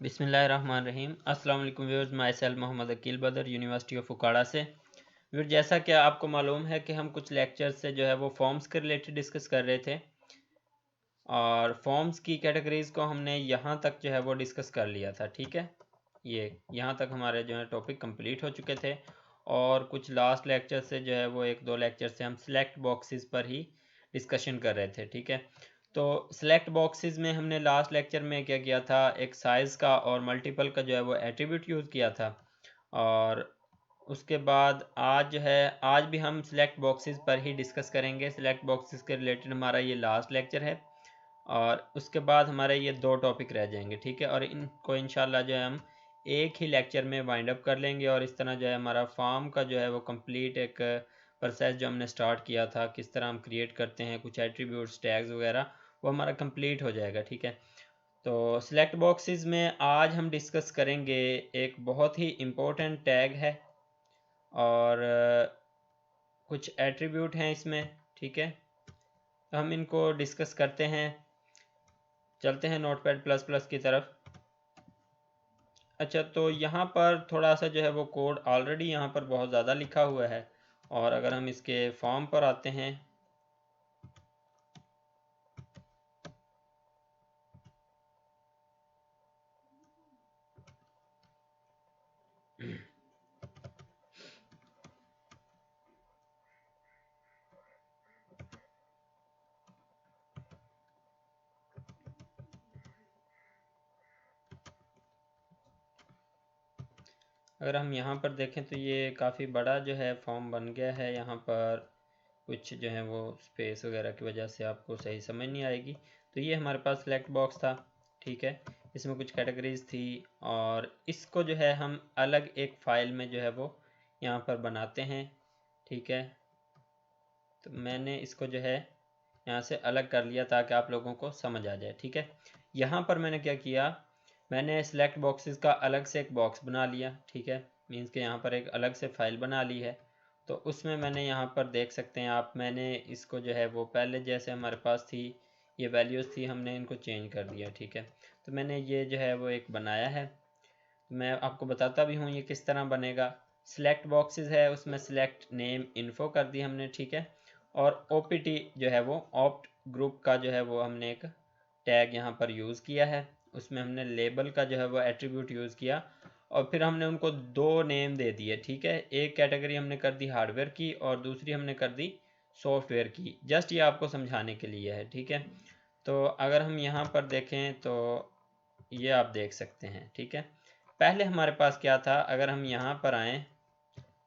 बिस्मिल्लाहिर्रहमानिर्रहीम। अस्सलाम वालेकुम viewers, myself Mohammad Aqeel Badar, university of उकाड़ा से। व्यूअर, जैसा कि आपको मालूम है कि हम कुछ लेक्चर से जो है वो फॉर्म्स के रिलेटेड डिस्कस कर रहे थे और फॉर्म्स की कैटेगरीज़ को हमने यहाँ तक जो है वो डिस्कस कर लिया था। ठीक है, ये यहाँ तक हमारे जो है टॉपिक कंप्लीट हो चुके थे और कुछ लास्ट लेक्चर से जो है वो एक दो लेक्चर से हम सिलेक्ट बॉक्सेस पर ही डिस्कशन कर रहे थे। ठीक है, तो सिलेक्ट बॉक्सेस में हमने लास्ट लेक्चर में क्या किया था, एक साइज़ का और मल्टीपल का जो है वो एट्रीब्यूट यूज़ किया था। और उसके बाद आज जो है, आज भी हम सिलेक्ट बॉक्सेस पर ही डिस्कस करेंगे। सिलेक्ट बॉक्सेस के रिलेटेड हमारा ये लास्ट लेक्चर है और उसके बाद हमारे ये दो टॉपिक रह जाएंगे। ठीक है, और इनको इंशाल्लाह जो है हम एक ही लेक्चर में वाइंड अप कर लेंगे और इस तरह जो है हमारा फॉर्म का जो है वो कंप्लीट एक प्रोसेस जो हमने स्टार्ट किया था, किस तरह हम क्रिएट करते हैं कुछ एट्रीब्यूट्स टैग्स वगैरह, वो हमारा कंप्लीट हो जाएगा। ठीक है, तो सिलेक्ट बॉक्सेस में आज हम डिस्कस करेंगे एक बहुत ही इम्पोर्टेंट टैग है और कुछ एट्रीब्यूट हैं इसमें। ठीक है, तो हम इनको डिस्कस करते हैं। चलते हैं नोटपैड प्लस प्लस की तरफ। अच्छा, तो यहाँ पर थोड़ा सा जो है वो कोड ऑलरेडी यहाँ पर बहुत ज़्यादा लिखा हुआ है और अगर हम इसके फॉर्म पर आते हैं अगर हम यहाँ पर देखें तो ये काफ़ी बड़ा जो है फॉर्म बन गया है। यहाँ पर कुछ जो है वो स्पेस वगैरह की वजह से आपको सही समझ नहीं आएगी। तो ये हमारे पास सिलेक्ट बॉक्स था। ठीक है, इसमें कुछ कैटेगरीज थी और इसको जो है हम अलग एक फ़ाइल में जो है वो यहाँ पर बनाते हैं। ठीक है, तो मैंने इसको जो है यहाँ से अलग कर लिया ताकि आप लोगों को समझ आ जाए। ठीक है, यहाँ पर मैंने क्या किया, मैंने सिलेक्ट बॉक्सेस का अलग से एक बॉक्स बना लिया। ठीक है, मीन्स के यहाँ पर एक अलग से फ़ाइल बना ली है। तो उसमें मैंने यहाँ पर देख सकते हैं आप, मैंने इसको जो है वो पहले जैसे हमारे पास थी ये वैल्यूज़ थी, हमने इनको चेंज कर दिया। ठीक है, तो मैंने ये जो है वो एक बनाया है। मैं आपको बताता भी हूँ ये किस तरह बनेगा। सिलेक्ट बॉक्सेस है, उसमें सिलेक्ट नेम इन्फो कर दी हमने। ठीक है, और ओपीटी जो है वो ऑप्ट ग्रुप का जो है वो हमने एक टैग यहाँ पर यूज़ किया है। उसमें हमने लेबल का जो है वो एट्रीब्यूट यूज़ किया और फिर हमने उनको दो नेम दे दिए। ठीक है, एक कैटेगरी हमने कर दी हार्डवेयर की और दूसरी हमने कर दी सॉफ्टवेयर की। जस्ट ये आपको समझाने के लिए है। ठीक है, तो अगर हम यहाँ पर देखें तो ये आप देख सकते हैं। ठीक है, पहले हमारे पास क्या था, अगर हम यहाँ पर आएँ,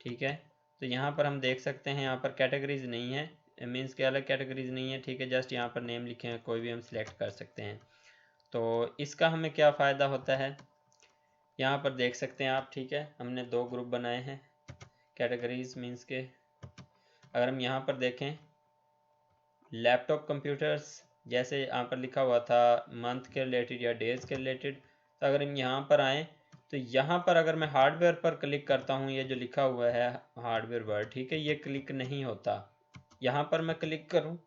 ठीक है, तो यहाँ पर हम देख सकते हैं यहाँ पर कैटेगरीज नहीं है, मीन्स के अलग कैटेगरीज नहीं है। ठीक है, जस्ट यहाँ पर नेम लिखे हैं, कोई भी हम सिलेक्ट कर सकते हैं। तो इसका हमें क्या फ़ायदा होता है, यहाँ पर देख सकते हैं आप। ठीक है, हमने दो ग्रुप बनाए हैं कैटेगरीज मीन्स के। अगर हम यहाँ पर देखें लैपटॉप कंप्यूटर्स, जैसे यहाँ पर लिखा हुआ था मंथ के रिलेटेड या डेज़ के रिलेटेड, तो अगर हम यहाँ पर आएँ तो यहाँ पर अगर मैं हार्डवेयर पर क्लिक करता हूँ, ये जो लिखा हुआ है हार्डवेयर वर्ड, ठीक है, ये क्लिक नहीं होता। यहाँ पर मैं क्लिक करूँ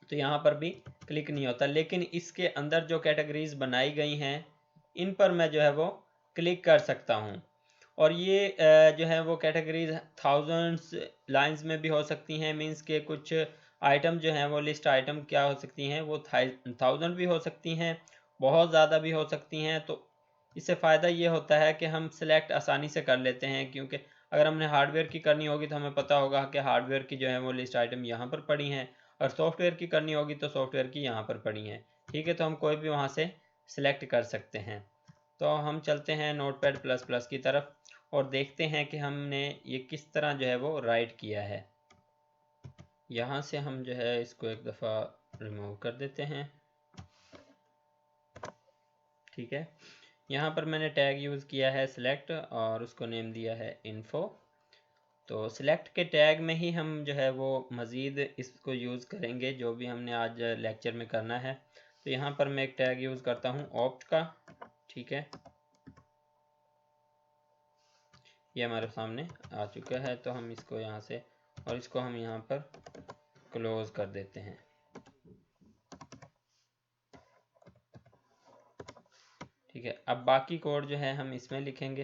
तो यहाँ पर भी क्लिक नहीं होता, लेकिन इसके अंदर जो कैटेगरीज बनाई गई हैं इन पर मैं जो है वो क्लिक कर सकता हूँ। और ये जो है वो कैटेगरीज थाउजेंड्स लाइंस में भी हो सकती हैं, मींस के कुछ आइटम जो हैं वो लिस्ट आइटम क्या हो सकती हैं, वो थाउजेंड भी हो सकती हैं, बहुत ज़्यादा भी हो सकती हैं। तो इससे फ़ायदा ये होता है कि हम सिलेक्ट आसानी से कर लेते हैं, क्योंकि अगर हमने हार्डवेयर की करनी होगी तो हमें पता होगा कि हार्डवेयर की जो है वो लिस्ट आइटम यहाँ पर पड़ी हैं और सॉफ्टवेयर की करनी होगी तो सॉफ्टवेयर की यहाँ पर पड़ी हैं। ठीक है, तो हम कोई भी वहाँ से सिलेक्ट कर सकते हैं। तो हम चलते हैं नोटपैड प्लस प्लस की तरफ और देखते हैं कि हमने ये किस तरह जो है वो राइट किया है। यहाँ से हम जो है इसको एक दफ़ा रिमूव कर देते हैं। ठीक है, यहाँ पर मैंने टैग यूज़ किया है सिलेक्ट और उसको नेम दिया है इन्फो। तो सिलेक्ट के टैग में ही हम जो है वो मज़ीद इसको यूज़ करेंगे जो भी हमने आज लेक्चर में करना है। तो यहाँ पर मैं एक टैग यूज़ करता हूँ ऑप्ट का। ठीक है, ये हमारे सामने आ चुका है, तो हम इसको यहाँ से और इसको हम यहाँ पर क्लोज़ कर देते हैं। ठीक है। अब बाकी कोड जो है हम इसमें लिखेंगे।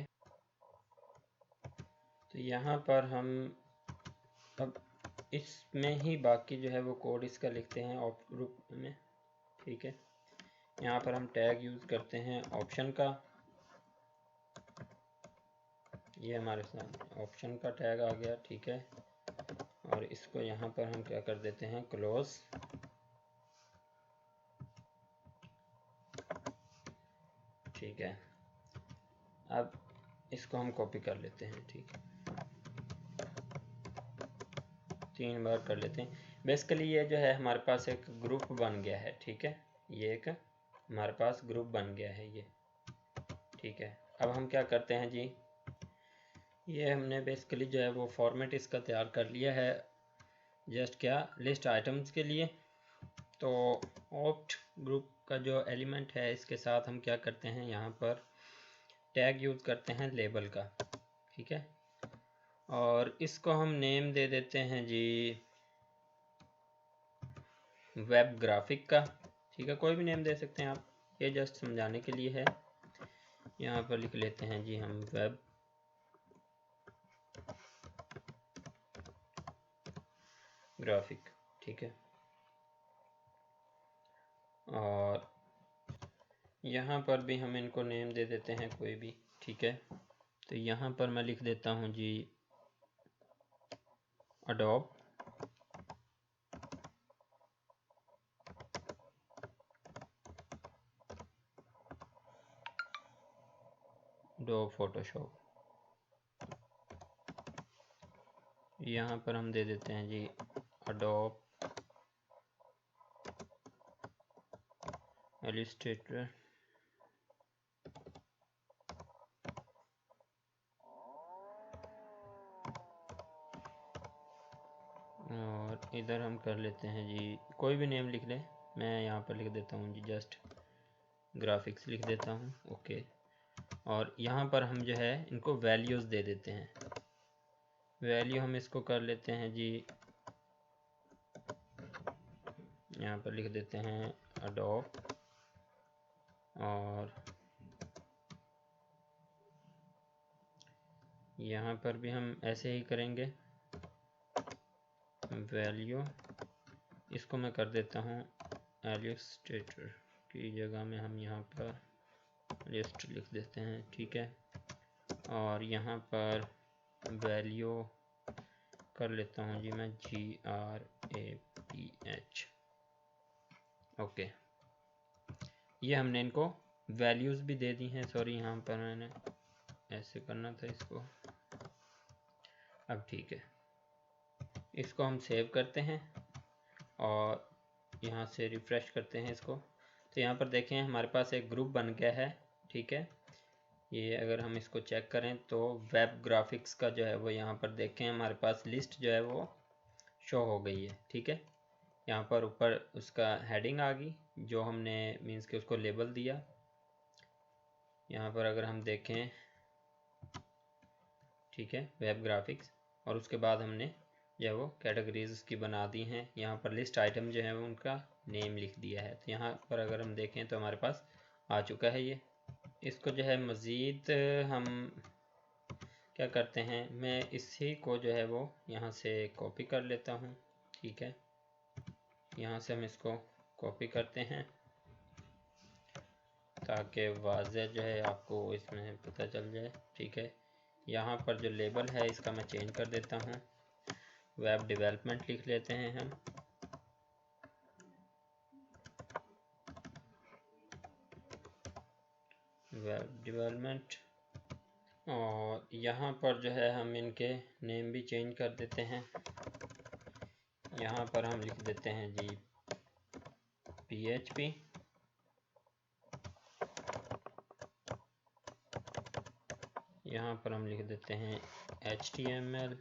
तो यहाँ पर हम अब इसमें ही बाकी जो है वो कोड इसका लिखते हैं ऑप ग्रुप में। ठीक है, यहाँ पर हम टैग यूज़ करते हैं ऑप्शन का। ये हमारे साथ ऑप्शन का टैग आ गया। ठीक है, और इसको यहाँ पर हम क्या कर देते हैं, क्लोज। ठीक है, अब इसको हम कॉपी कर लेते हैं। ठीक है, 3 बार कर लेते हैं। बेसिकली ये जो है हमारे पास एक ग्रुप बन गया है। ठीक है, ये एक हमारे पास ग्रुप बन गया है ये। ठीक है, अब हम क्या करते हैं जी, ये हमने बेसिकली जो है वो फॉर्मेट इसका तैयार कर लिया है जस्ट क्या, लिस्ट आइटम्स के लिए। तो ऑप्ट ग्रुप का जो एलिमेंट है इसके साथ हम क्या करते हैं, यहाँ पर टैग यूज़ करते हैं लेबल का। ठीक है, और इसको हम नेम दे देते हैं जी वेब ग्राफिक का। ठीक है, कोई भी नेम दे सकते हैं आप, ये जस्ट समझाने के लिए है। यहाँ पर लिख लेते हैं जी हम वेब ग्राफिक। ठीक है, और यहाँ पर भी हम इनको नेम दे देते हैं कोई भी। ठीक है, तो यहाँ पर मैं लिख देता हूँ जी अडोब फोटोशॉप। यहाँ पर हम दे देते हैं जी अडोब इलस्ट्रेटर। और इधर हम कर लेते हैं जी कोई भी नेम लिख लें, मैं यहाँ पर लिख देता हूँ जी जस्ट ग्राफिक्स लिख देता हूँ। ओके, और यहाँ पर हम जो है इनको वैल्यूज़ दे देते हैं। वैल्यू हम इसको कर लेते हैं जी, यहाँ पर लिख देते हैं अडोब, और यहाँ पर भी हम ऐसे ही करेंगे। वैल्यू इसको मैं कर देता हूँ इलस्ट्रेटर की जगह में हम यहाँ पर लिस्ट लिख देते हैं। ठीक है, और यहाँ पर वैल्यू कर लेता हूँ जी मैं GRAPH। ओके, ये हमने इनको वैल्यूज़ भी दे दी हैं। सॉरी, यहाँ पर मैंने ऐसे करना था इसको। अब ठीक है, इसको हम सेव करते हैं और यहाँ से रिफ़्रेश करते हैं इसको। तो यहाँ पर देखें हमारे पास एक ग्रुप बन गया है। ठीक है, ये अगर हम इसको चेक करें तो वेब ग्राफिक्स का जो है वो यहाँ पर देखें हमारे पास लिस्ट जो है वो शो हो गई है। ठीक है, यहाँ पर ऊपर उसका हेडिंग आ गई जो हमने मीन्स के उसको लेबल दिया। यहाँ पर अगर हम देखें, ठीक है, वेब ग्राफिक्स, और उसके बाद हमने जो है वो कैटेगरीज उसकी बना दी हैं। यहाँ पर लिस्ट आइटम जो है वो उनका नेम लिख दिया है। तो यहाँ पर अगर हम देखें तो हमारे पास आ चुका है ये। इसको जो है मज़ीद हम क्या करते हैं, मैं इसी को जो है वो यहाँ से कॉपी कर लेता हूँ। ठीक है, यहाँ से हम इसको कॉपी करते हैं ताकि वाज़े जो है आपको इसमें पता चल जाए। ठीक है, यहाँ पर जो लेबल है इसका मैं चेंज कर देता हूँ, वेब डेवलपमेंट लिख लेते हैं हम। वेब डेवलपमेंट, और यहाँ पर जो है हम इनके नेम भी चेंज कर देते हैं। यहाँ पर हम लिख देते हैं जी PHP, यहाँ पर हम लिख देते हैं HTML,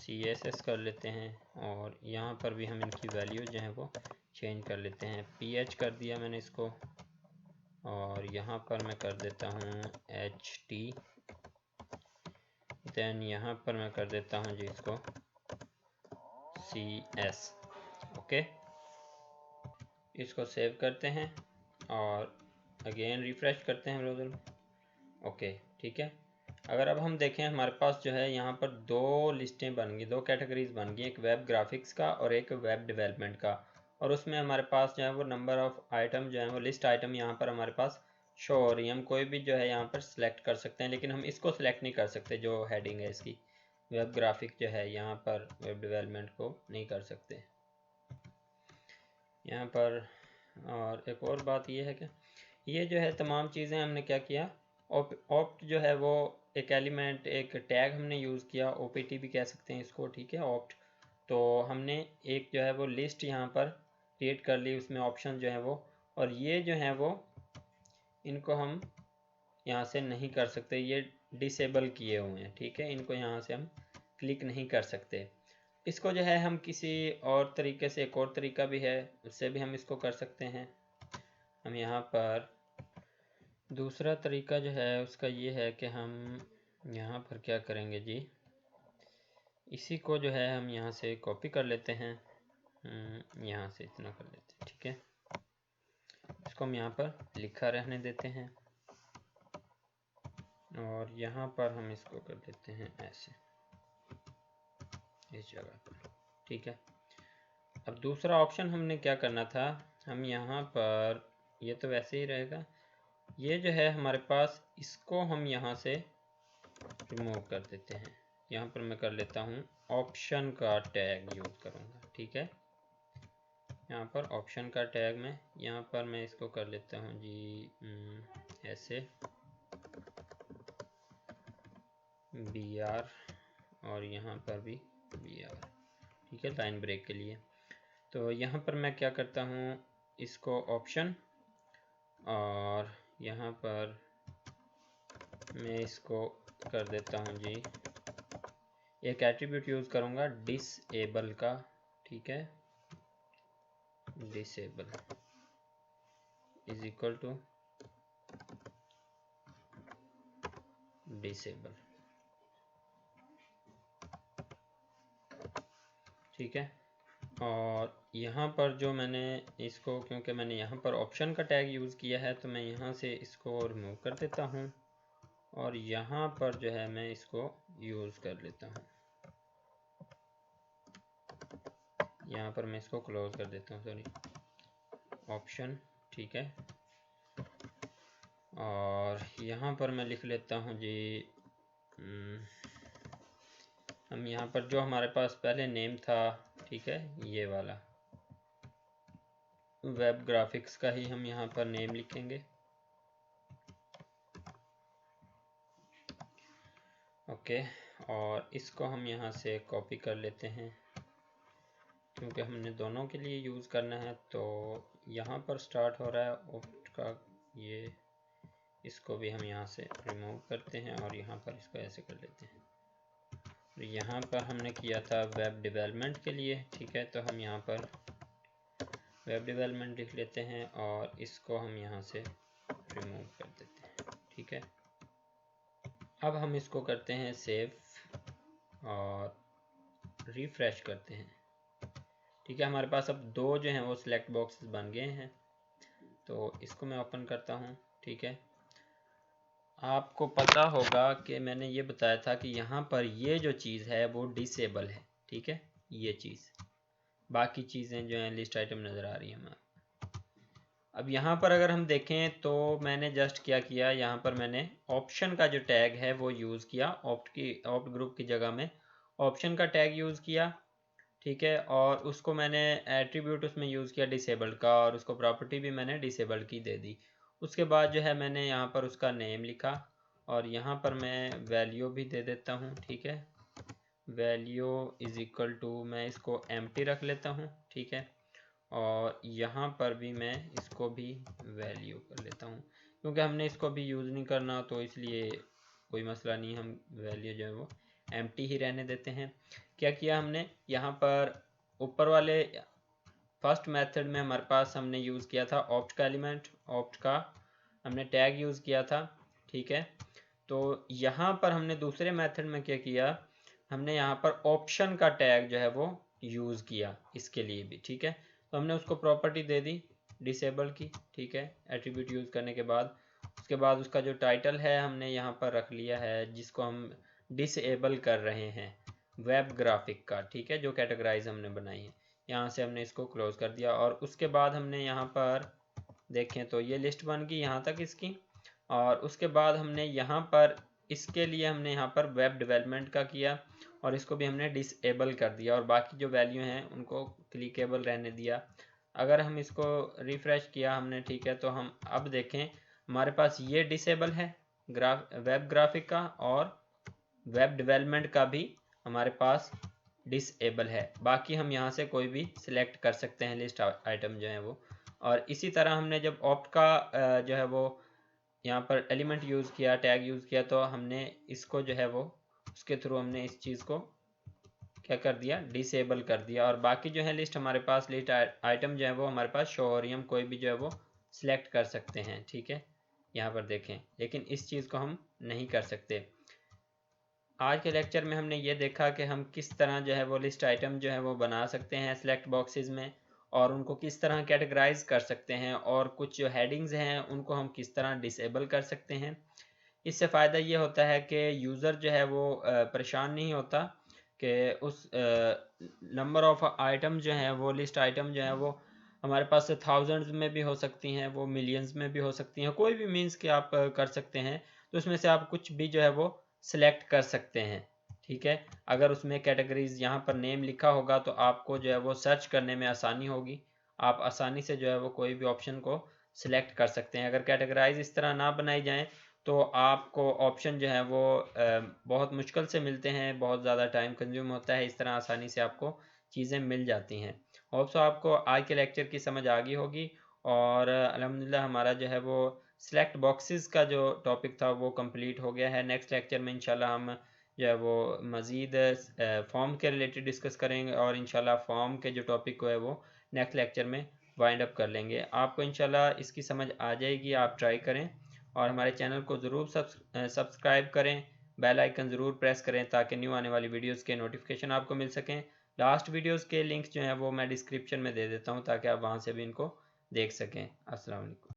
CSS कर लेते हैं, और यहाँ पर भी हम इनकी वैल्यू जो है वो चेंज कर लेते हैं। PH कर दिया मैंने इसको, और यहाँ पर मैं कर देता हूँ HT, देन यहाँ पर मैं कर देता हूँ जी इसको CS। ओके, इसको सेव करते हैं और अगेन रिफ्रेश करते हैं ब्राउज़र में। ओके ठीक है। अगर अब हम देखें हमारे पास जो है यहाँ पर दो लिस्टें बन गई, दो कैटेगरीज बन गई, एक वेब ग्राफिक्स का और एक वेब डेवलपमेंट का। और उसमें हमारे पास जो है वो नंबर ऑफ आइटम जो है वो लिस्ट आइटम यहाँ पर हमारे पास शो हो रही है। हम कोई भी जो है यहाँ पर सिलेक्ट कर सकते हैं, लेकिन हम इसको सिलेक्ट नहीं कर सकते जो हेडिंग है इसकी। वेब ग्राफिक जो है यहाँ पर वेब डेवलपमेंट को नहीं कर सकते यहाँ पर। और एक और बात ये है कि ये जो है तमाम चीज़ें हमने क्या किया, ऑप्ट जो है वो एक एलिमेंट, एक टैग हमने यूज़ किया, ओपीटी भी कह सकते हैं इसको, ठीक है, ऑप्ट। तो हमने एक जो है वो लिस्ट यहाँ पर क्रिएट कर ली, उसमें ऑप्शन जो है वो, और ये जो है वो इनको हम यहाँ से नहीं कर सकते, ये डिसेबल किए हुए हैं, ठीक है, इनको यहाँ से हम क्लिक नहीं कर सकते। इसको जो है हम किसी और तरीके से, एक और तरीका भी है, उससे भी हम इसको कर सकते हैं। हम यहाँ पर दूसरा तरीका जो है उसका ये है कि हम यहाँ पर क्या करेंगे जी, इसी को जो है हम यहाँ से कॉपी कर लेते हैं, यहाँ से इतना कर लेते हैं, ठीक है। इसको हम यहाँ पर लिखा रहने देते हैं और यहाँ पर हम इसको कर देते हैं ऐसे इस जगह पर, ठीक है। अब दूसरा ऑप्शन हमने क्या करना था, हम यहाँ पर, ये तो वैसे ही रहेगा, ये जो है हमारे पास, इसको हम यहाँ से रिमूव कर देते हैं। यहाँ पर मैं कर लेता हूँ ऑप्शन का टैग यूज़ करूँगा, ठीक है। यहाँ पर ऑप्शन का टैग में, यहाँ पर मैं इसको कर लेता हूँ जी ऐसे BR और यहाँ पर भी BR, ठीक है, लाइन ब्रेक के लिए। तो यहाँ पर मैं क्या करता हूँ, इसको ऑप्शन, और यहाँ पर मैं इसको कर देता हूँ जी, एक एट्रीब्यूट यूज़ करूँगा डिसेबल का, ठीक है, disable is equal to disable, ठीक है। और यहाँ पर जो मैंने इसको, क्योंकि मैंने यहाँ पर ऑप्शन का टैग यूज़ किया है, तो मैं यहाँ से इसको रिमूव कर देता हूँ और यहाँ पर जो है मैं इसको यूज़ कर लेता हूँ, यहाँ पर मैं इसको क्लोज कर देता हूँ, सॉरी, ऑप्शन, ठीक है। और यहाँ पर मैं लिख लेता हूँ जी, हम यहाँ पर जो हमारे पास पहले नेम था, ठीक है, ये वाला वेब ग्राफिक्स का ही हम यहाँ पर नेम लिखेंगे, ओके। और इसको हम यहाँ से कॉपी कर लेते हैं, क्योंकि हमने दोनों के लिए यूज़ करना है। तो यहाँ पर स्टार्ट हो रहा है ऑप्ट का, ये, इसको भी हम यहाँ से रिमूव करते हैं और यहाँ पर इसको ऐसे कर लेते हैं। तो यहाँ पर हमने किया था वेब डेवलपमेंट के लिए, ठीक है, तो हम यहाँ पर वेब डेवलपमेंट लिख लेते हैं और इसको हम यहाँ से रिमूव कर देते हैं, ठीक है। अब हम इसको करते हैं सेव और रिफ्रेश करते हैं, ठीक है। हमारे पास अब दो जो हैं वो सिलेक्ट बॉक्सेस बन गए हैं। तो इसको मैं ओपन करता हूँ, ठीक है। आपको पता होगा कि मैंने ये बताया था कि यहाँ पर ये जो चीज़ है वो डिसेबल है, ठीक है, ये चीज़, बाकी चीज़ें जो हैं लिस्ट आइटम नज़र आ रही हैं हमें। अब यहाँ पर अगर हम देखें तो मैंने जस्ट क्या किया, यहाँ पर मैंने ऑप्शन का जो टैग है वो यूज़ किया, ऑप्ट ग्रुप की जगह में ऑप्शन का टैग यूज़ किया, ठीक है। और उसको मैंने एट्रीब्यूट उसमें यूज़ किया डिसेबल का, और उसको प्रॉपर्टी भी मैंने डिसेबल की दे दी। उसके बाद जो है मैंने यहाँ पर उसका नेम लिखा और यहाँ पर मैं वैल्यू भी दे देता हूँ, ठीक है, वैल्यू इज इक्वल टू, मैं इसको एम्प्टी रख लेता हूँ, ठीक है। और यहाँ पर भी मैं इसको भी वैल्यू कर लेता हूँ, क्योंकि हमने इसको भी यूज़ नहीं करना, तो इसलिए कोई मसला नहीं, हम वैल्यू जो है वो एम्प्टी ही रहने देते हैं। क्या किया हमने, यहाँ पर ऊपर वाले फर्स्ट मेथड में हमारे पास हमने यूज़ किया था ऑप्ट का एलिमेंट, ऑप्ट का हमने टैग यूज़ किया था, ठीक है। तो यहाँ पर हमने दूसरे मेथड में क्या किया, हमने यहाँ पर ऑप्शन का टैग जो है वो यूज़ किया इसके लिए भी, ठीक है। तो हमने उसको प्रॉपर्टी दे दी, डिसेबल की, ठीक है, एट्रीब्यूट यूज़ करने के बाद। उसके बाद उसका जो टाइटल है हमने यहाँ पर रख लिया है, जिसको हम डिसेबल कर रहे हैं वेब ग्राफिक का, ठीक है, जो कैटेगराइज हमने बनाई है। यहाँ से हमने इसको क्लोज कर दिया और उसके बाद हमने यहाँ पर देखें तो ये लिस्ट बन गई यहाँ तक इसकी। और उसके बाद हमने यहाँ पर इसके लिए हमने यहाँ पर वेब डेवलपमेंट का किया और इसको भी हमने डिसेबल कर दिया और बाकी जो वैल्यू हैं उनको क्लिकेबल रहने दिया। अगर हम इसको रिफ्रेश किया हमने, ठीक है, तो हम अब देखें हमारे पास ये डिसेबल है वेब ग्राफिक का, और वेब डेवलपमेंट का भी हमारे पास डिसेबल है। बाकी हम यहाँ से कोई भी सिलेक्ट कर सकते हैं लिस्ट आइटम जो है वो। और इसी तरह हमने जब ऑप्ट का जो है वो यहाँ पर एलिमेंट यूज़ किया, टैग यूज़ किया, तो हमने इसको जो है वो उसके थ्रू हमने इस चीज़ को क्या कर दिया, डिसेबल कर दिया। और बाकी जो है लिस्ट हमारे पास लिस्ट आइटम जो है वो हमारे पास शो हो रही है, हम कोई भी जो है वो सिलेक्ट कर सकते हैं, ठीक है, यहाँ पर देखें। लेकिन इस चीज़ को हम नहीं कर सकते। आज के लेक्चर में हमने ये देखा कि हम किस तरह जो है वो लिस्ट आइटम जो है वो बना सकते हैं सेलेक्ट बॉक्सेस में, और उनको किस तरह कैटेगराइज कर सकते हैं, और कुछ जो हेडिंग्स हैं उनको हम किस तरह डिसेबल कर सकते हैं। इससे फ़ायदा ये होता है कि यूज़र जो है वो परेशान नहीं होता कि उस नंबर ऑफ़ आइटम जो हैं वो लिस्ट आइटम जो है वो हमारे पास से थाउजेंड्स में भी हो सकती हैं, वो मिलियंस में भी हो सकती हैं, कोई भी मीन्स कि आप कर सकते हैं। तो उसमें से आप कुछ भी जो है वो सिलेक्ट कर सकते हैं, ठीक है। अगर उसमें कैटेगरीज यहाँ पर नेम लिखा होगा तो आपको जो है वो सर्च करने में आसानी होगी, आप आसानी से जो है वो कोई भी ऑप्शन को सिलेक्ट कर सकते हैं। अगर कैटेगराइज इस तरह ना बनाई जाएँ तो आपको ऑप्शन जो है वो बहुत मुश्किल से मिलते हैं, बहुत ज़्यादा टाइम कंज्यूम होता है। इस तरह आसानी से आपको चीज़ें मिल जाती हैं। होप सो आपको आज के लेक्चर की समझ आ गई होगी, और अल्हम्दुलिल्लाह हमारा जो है वो सिलेक्ट बॉक्सेस का जो टॉपिक था वो कंप्लीट हो गया है। नेक्स्ट लेक्चर में इंशाल्लाह हम जो है वो मज़ीद फॉर्म के रिलेटेड डिस्कस करेंगे, और इंशाल्लाह फॉर्म के जो टॉपिक को है वो नेक्स्ट लेक्चर में वाइंड अप कर लेंगे। आपको इंशाल्लाह इसकी समझ आ जाएगी, आप ट्राई करें और हमारे चैनल को ज़रूर सब्सक्राइब करें, बेल आइकन ज़रूर प्रेस करें ताकि न्यू आने वाली वीडियोस के नोटिफिकेशन आपको मिल सकें। लास्ट वीडियोस के लिंक्स जो हैं वो मैं डिस्क्रिप्शन में दे देता हूँ ताकि आप वहाँ से भी इनको देख सकें। अस्सलाम वालेकुम।